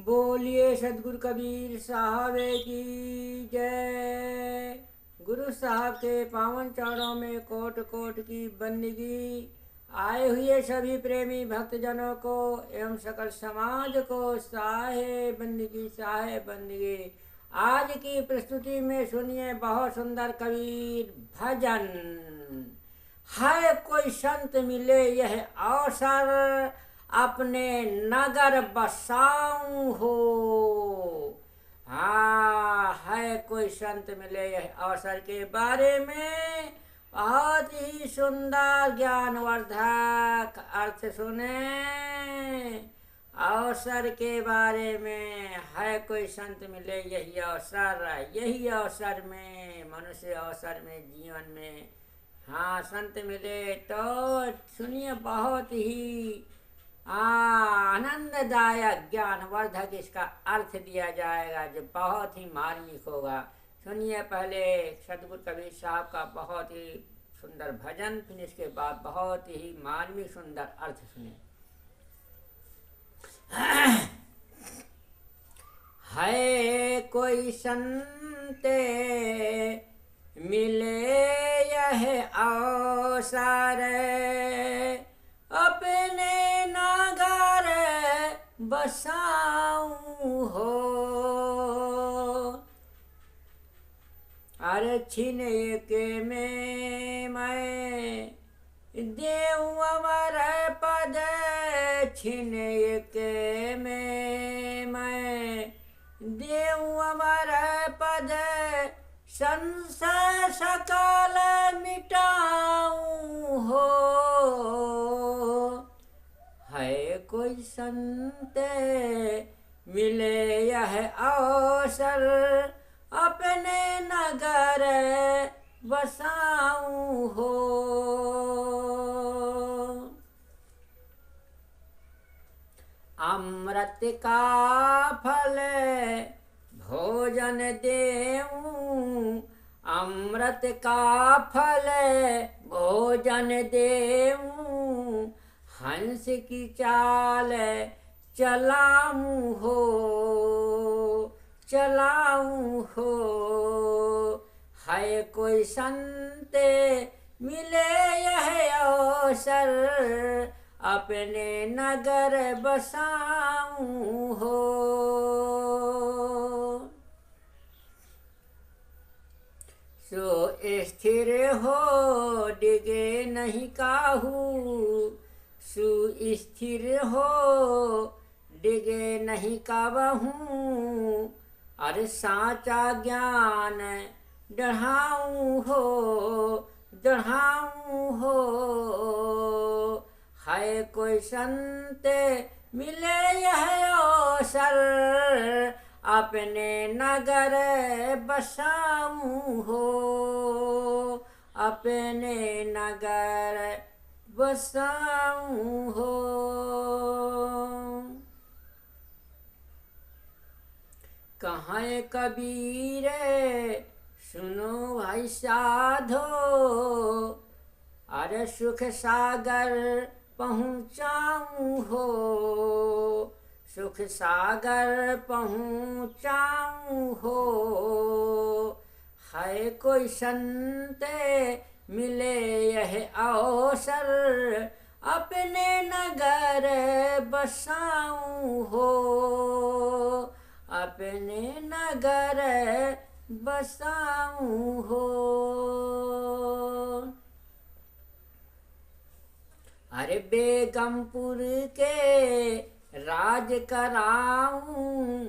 बोलिए सदगुरु कबीर साहब की जय। गुरु साहब के पावन चरणों में कोट कोट की बंदगी। आए हुए सभी प्रेमी भक्तजनों को एवं सकल समाज को साहे बंदगी। आज की प्रस्तुति में सुनिए बहुत सुंदर कबीर भजन। है कोई संत मिले यह अवसर, अपने नगर बसाऊं हो। हाँ, है कोई संत मिले यह अवसर के बारे में बहुत ही सुंदर ज्ञानवर्धक अर्थ सुने। अवसर के बारे में है कोई संत मिले यही अवसर में मनुष्य अवसर में जीवन में। हाँ, संत मिले तो सुनिए बहुत ही आनंददायक ज्ञानवर्धक इसका अर्थ दिया जाएगा जो बहुत ही मार्मिक होगा। सुनिए पहले सदगुरु कबीर साहब का बहुत ही सुंदर भजन, फिर इसके बाद बहुत ही मार्मिक सुंदर अर्थ सुनिए। है कोई संत मिले यह अवसर, अपने नगर बसाऊं हो। अरे छिन के में मैं देऊं अमर पद, छिन के में मैं देऊं अमर पद, संसार सकल मिटाऊं हो। है कोई संत मिले यह अवसर, अपने नगर बसाऊं हो। अमृत का फल भोजन देऊं, अमृत का फल भोजन देऊं, हंस की चाल चलाऊं हो। है कोई संत मिले यह अवसर, अपने नगर बसाऊं हो। सो स्थिर हो डिगे नहीं काहू, सुस्थिर हो डिगे नहीं काबहूँ। अरे साचा ज्ञान बढ़ाऊं हो। है कोई संत मिले यह अवसर, अपने नगर बसाऊं हो। अपने नगर बसाऊं हो। कहाँ कबीर सुनो भाई साधो, अरे सुख सागर पहुँचाऊं हो। सुख सागर पहुँचाऊं हो। है कोई संत मिले यह अवसर, अपने नगर बसाऊं हो। अपने नगर बसाऊं हो। अरे बेगमपुर के राज कराऊं,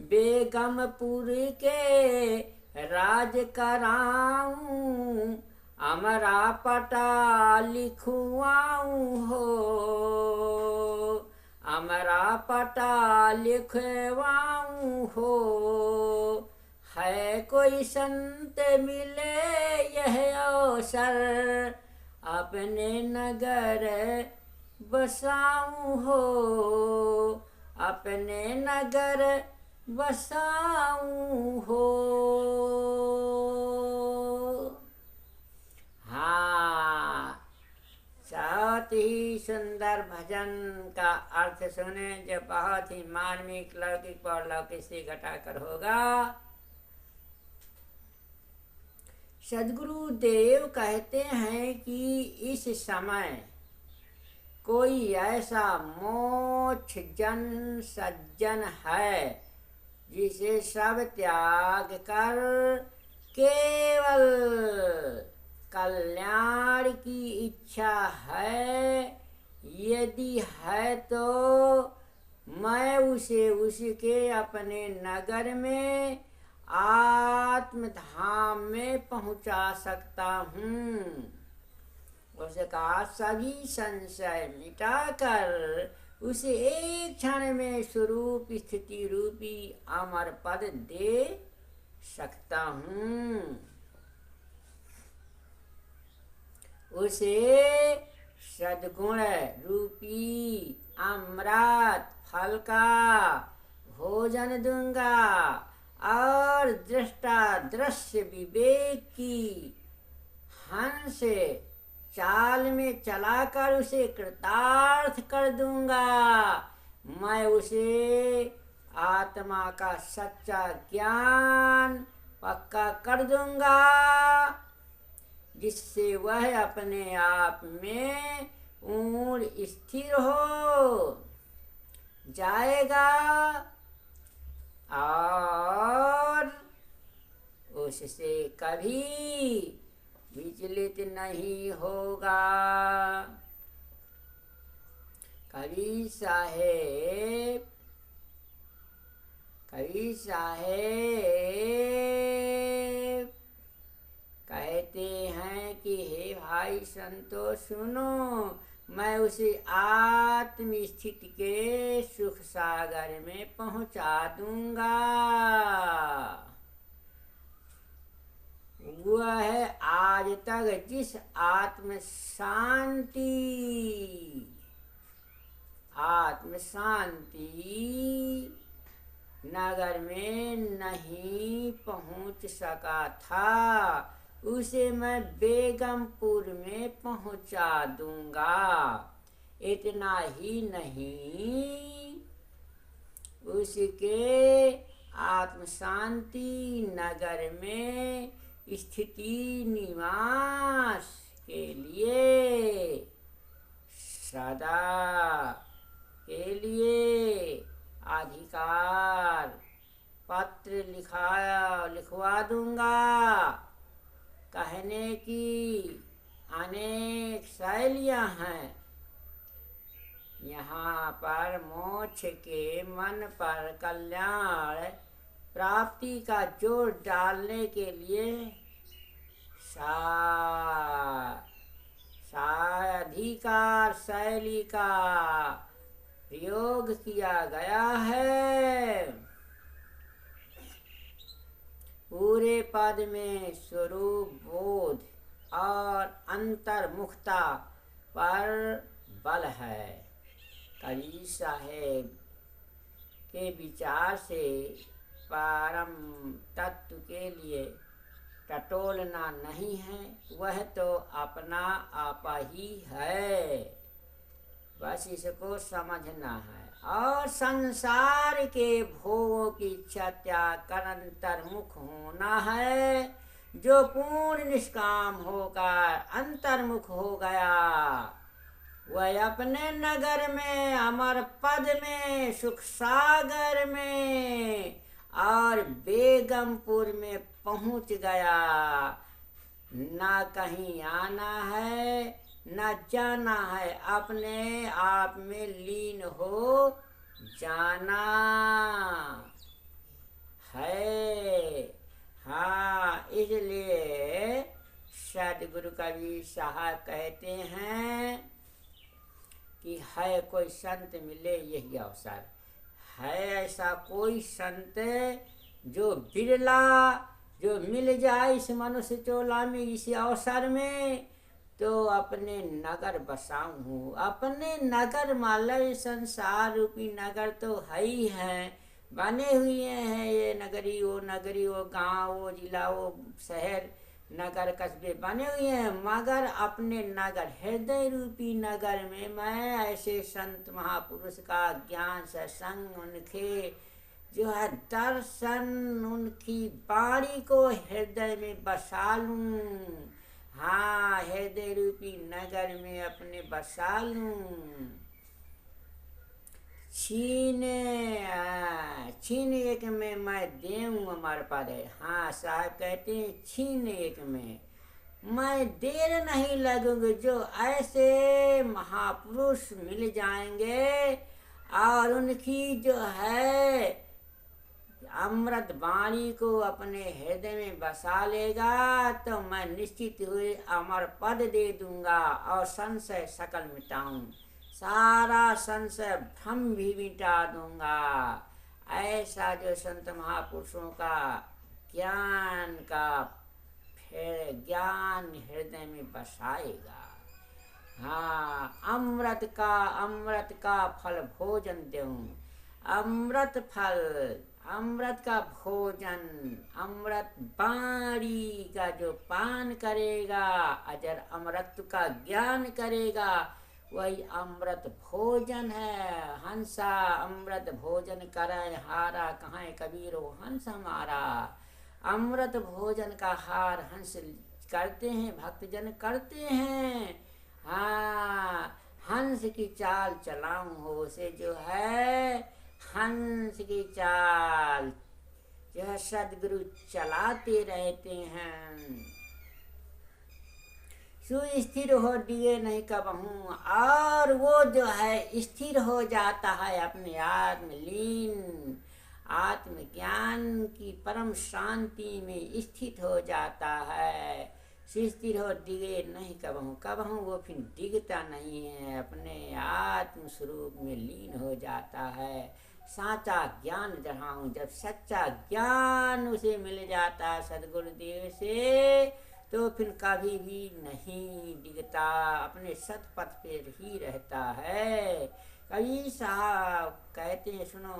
बेगमपुर के राज कराऊं, अमरा पटा लिखवाऊं हो। अमरा पटा लिखवाऊं हो। है कोई संत मिले यह अवसर, अपने नगर बसाऊं हो। अपने नगर बसाऊं हो। हाँ, बहुत ही सुंदर भजन का अर्थ सुने, जो बहुत ही मार्मिक लौकिक परलौकिक से घटाकर होगा। सदगुरु देव कहते हैं कि इस समय कोई ऐसा मोक्ष जन सज्जन है जिसे सब त्याग कर केवल कल्याण की इच्छा है। यदि है तो मैं उसे उसके अपने नगर में आत्मधाम में पहुंचा सकता हूँ। उसे कहा सभी संशय मिटाकर उसे एक क्षण में स्वरूप स्थिति रूपी अमर पद दे सकता हूँ। उसे सद्गुण रूपी अमृत फल का भोजन दूंगा और दृष्टा दृश्य विवेक की हंस चाल में चलाकर उसे कृतार्थ कर दूंगा। मैं उसे आत्मा का सच्चा ज्ञान पक्का कर दूंगा, जिससे वह अपने आप में पूर्ण स्थिर हो जाएगा और उससे कभी विचलित नहीं होगा। कबीर साहेब कहते हैं कि हे भाई संतो सुनो, मैं उसे आत्म स्थिति के सुख सागर में पहुंचा दूंगा। वह आज तक जिस आत्म शांति नगर में नहीं पहुंच सका था, उसे मैं बेगमपुर में पहुंचा दूंगा। इतना ही नहीं, उसके आत्म शांति नगर में स्थिति निवास के लिए सदा के लिए अधिकार पत्र लिखवा दूंगा। कहने की अनेक शैलियाँ हैं। यहाँ पर मोक्ष के मन पर कल्याण प्राप्ति का जोर डालने के लिए साधिकार शैली का प्रयोग किया गया है। पूरे पद में स्वरूप बोध और अंतर्मुखता पर बल है। कबीर साहेब के विचार से परम तत्व के लिए टटोलना नहीं है, वह तो अपना आपा ही है, बस इसको समझना है। और संसार के भोगों की इच्छा त्याग कर अंतर्मुख होना है। जो पूर्ण निष्काम होकर अंतर्मुख हो गया, वह अपने नगर में अमर पद में सुख सागर में और बेगमपुर में पहुंच गया। ना कहीं आना है न जाना है, अपने आप में लीन हो जाना है। हाँ, इसलिए सदगुरु कबीर साहब कहते हैं कि है कोई संत मिले यही अवसर है। ऐसा कोई संत जो बिरला जो मिल जाए इस मनुष्य चोला में इस अवसर में, तो अपने नगर बसाऊं। अपने नगर मालय संसार रूपी नगर तो है ही है, बने हुए हैं ये नगरी वो गांव वो जिला वो शहर, नगर कस्बे बने हुए हैं, मगर अपने नगर हृदय रूपी नगर में मैं ऐसे संत महापुरुष का ज्ञान सत्संग, उनके जो है दर्शन, उनकी वाणी को हृदय में बसा लूं। हाँ, हृदय रूपी नगर में अपने बसा लूं। छीन एक में मैं देऊं अमर पद। हाँ, साहब कहते हैं छीन एक में मैं देर नहीं लगूंगी। जो ऐसे महापुरुष मिल जाएंगे और उनकी जो है अमृत वाणी को अपने हृदय में बसा लेगा, तो मैं निश्चित हुए अमर पद दे दूंगा और संशय सकल मिटाऊं, सारा संशय भ्रम भी मिटा दूंगा। ऐसा जो संत महापुरुषों का ज्ञान का फिर ज्ञान हृदय में बसाएगा। हाँ, अमृत का फल भोजन दूं। अमृत फल, अमृत का भोजन, अमृत वाणी का जो पान करेगा, अजर अमृत का ज्ञान करेगा, वही अमृत भोजन है। हंसा अमृत भोजन करे हारा, कहाँ कबीरो हंस हमारा। अमृत भोजन का हार हंस करते हैं, भक्तजन करते हैं। हाँ, हंस की चाल चलाऊं हो से जो है, हंस की चाल जो है सदगुरु चलाते रहते हैं। सुस्थिर हो दिए नहीं कबहूँ, और वो जो है स्थिर हो जाता है अपने आत्मलीन, आत्मज्ञान की परम शांति में स्थित हो जाता है। सुस्थिर हो दिगे नहीं कबहूँ, कबहूँ वो फिर दिगता नहीं है, अपने आत्म स्वरूप में लीन हो जाता है। साचा ज्ञान जहाँ जब सच्चा ज्ञान उसे मिल जाता है सदगुरुदेव से, तो फिर कभी भी नहीं दिखता, अपने सतपथ पर ही रहता है। कबीर साहब कहते हैं, सुनो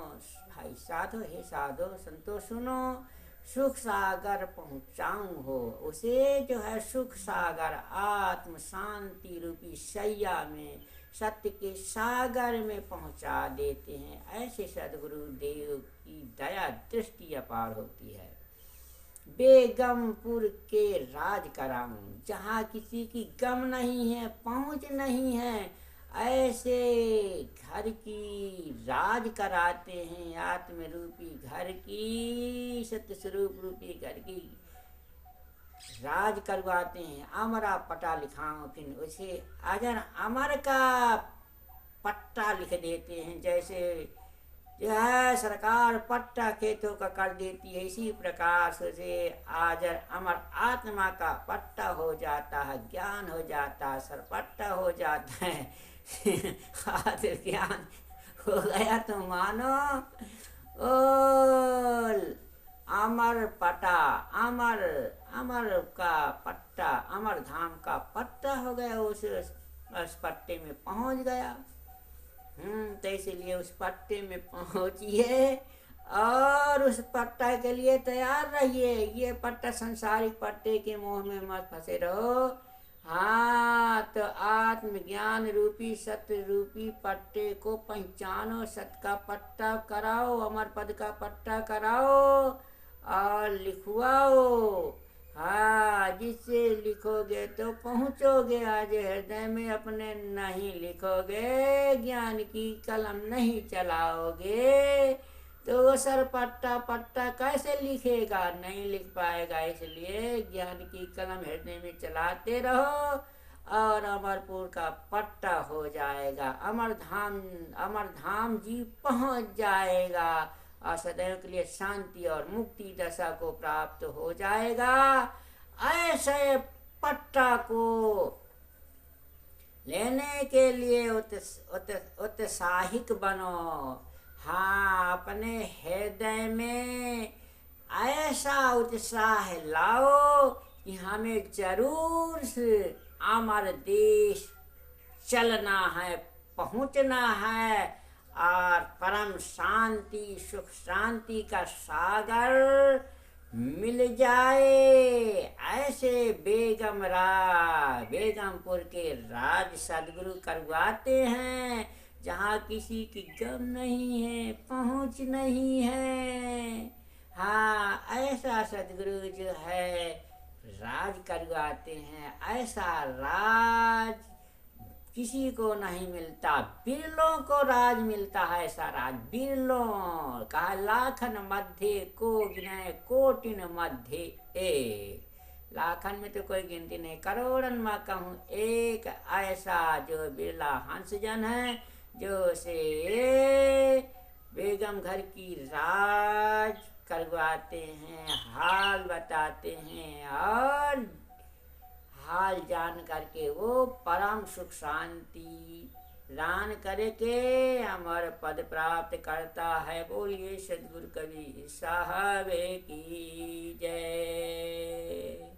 भाई साधो, हे साधो संतो सुनो, सुख सागर पहुँचाऊँ हो। उसे जो है सुख सागर आत्म शांति रूपी सैया में, सत्य के सागर में पहुँचा देते हैं। ऐसे सदगुरु देव की दया दृष्टि अपार होती है। बेगमपुर के राज कराऊं, जहाँ किसी की गम नहीं है, पहुँच नहीं है, ऐसे घर की राज कराते हैं। आत्म रूपी घर की, सत्य स्वरूप रूपी घर की राज करवाते हैं। अमरा पट्टा लिखाऊं, फिर उसे अजर अमर का पट्टा लिख देते हैं। जैसे जो है सरकार पट्टा खेतों का कर देती है, इसी प्रकार से आजर अमर आत्मा का पट्टा हो जाता है, ज्ञान हो जाता है, सरपट्टा हो जाता है। आदर ज्ञान हो गया तो मानो ओ अमर पट्टा, अमर अमर का पट्टा, अमर धाम का पट्टा हो गया, उस पट्टे में पहुंच गया। तो इसीलिए उस पट्टे में पहुंचिए और उस पट्टा के लिए तैयार रहिए। ये पट्टा संसारिक पट्टे के मोह में मत फंसे रहो। हाँ, तो आत्मज्ञान रूपी सत्य रूपी पट्टे को पहचानो, सत्य का पट्टा कराओ, अमर पद का पट्टा कराओ और लिखवाओ। हाँ, जिससे लिखोगे तो पहुँचोगे आज हृदय में अपने, नहीं लिखोगे, ज्ञान की कलम नहीं चलाओगे, तो वो सर पट्टा कैसे लिखेगा, नहीं लिख पाएगा। इसलिए ज्ञान की कलम हृदय में चलाते रहो और अमरपुर का पट्टा हो जाएगा। अमर धाम जी पहुँच जाएगा और सदैव के लिए शांति और मुक्ति दशा को प्राप्त हो जाएगा। ऐसे पट्टा को लेने के लिए उत्साहिक बनो। हाँ, अपने हृदय में ऐसा उत्साह लाओ कि हमें जरूर से अमर देश चलना है, पहुँचना है और परम शांति सुख शांति का सागर मिल जाए ऐसे बेगमपुर के राज सदगुरु करवाते हैं, जहाँ किसी की गम नहीं है, पहुँच नहीं है। हाँ, ऐसा सदगुरु जो है राज करवाते हैं, ऐसा राज किसी को नहीं मिलता, बिरलों को राज मिलता है। ऐसा राज बिरलों, कहा लाखन मध्य को गिने कोटिन मध्य एक। लाखन में तो कोई गिनती नहीं, करोड़न में कहूँ एक ऐसा जो बिरला हंसजन है, जो से बेगम घर की राज करवाते हैं, हाल बताते हैं, और हाल जान करके वो परम सुख शांति दान करके अमर पद प्राप्त करता है। बोलिए सदगुरु कबीर साहब की जय।